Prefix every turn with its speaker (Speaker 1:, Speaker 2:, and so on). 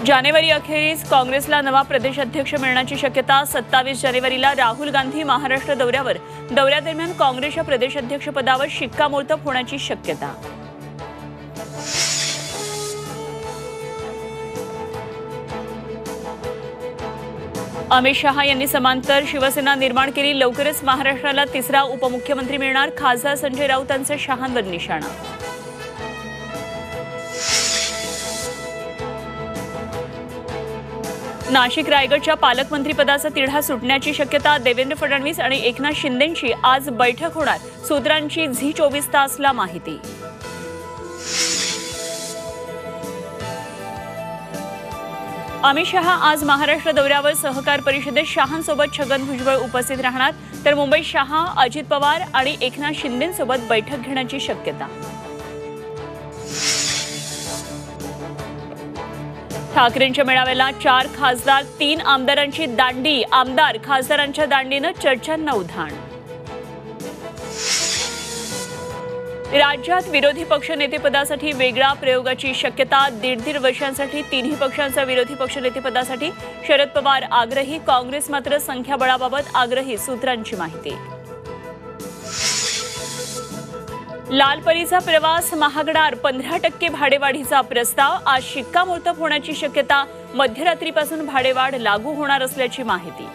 Speaker 1: जानेवारी अखेरीस काँग्रेसला नवा प्रदेशाध्यक्ष मिळण्याची शक्यता। 27 जानेवारीला राहुल गांधी महाराष्ट्र दौऱ्यादरम्यान काँग्रेसच्या प्रदेशाध्यक्षपदावर शिक्कामोर्तब होण्याची शक्यता। अमित शहा यांनी समांतर शिवसेना निर्माण केली। लवकरच महाराष्ट्राला तिसरा उपमुख्यमंत्री मिळणार। खासदार संजय राऊतांचा शहांवर निशाणा। नाशिक रायगडच्या पालकमंत्रीपदाचा तिढा सुटण्याची शक्यता। देवेंद्र फडणवीस आणि एकनाथ शिंदेंची आज बैठक होणार। सूत्रांची झी 24 तासला माहिती। अमित शहा आज महाराष्ट्र दौऱ्यावर। सहकार परिषदेत शहांसोबत छगन भुजबळ उपस्थित राहणार, तर मुंबईत शहा, अजित पवार आणि एकनाथ शिंदेंसोबत बैठक घेण्याची शक्यता। ठाकरेंच्या मेळाव्याला 4 खासदार, 3 आमदारांची दांडी। आमदार खासदारांच्या दांडीनं चर्चांना उधाण। राज्यात विरोधी पक्षनेतेपदासाठी वेगळ्या प्रयोगाची शक्यता। 1.5 वर्षांसाठी तिन्ही पक्षांचा विरोधी पक्षनेतेपदासाठी शरद पवार आग्रही। काँग्रेस मात्र संख्याबळाबाबत आग्रही। सूत्रांची माहिती। लालपरीचा प्रवास महागणार। 15% भाडेवाढीचा प्रस्ताव। आज शिक्कामोर्तब होण्याची शक्यता। मध्यरात्रीपासून भाडेवाढ लागू होणार असल्याची माहिती।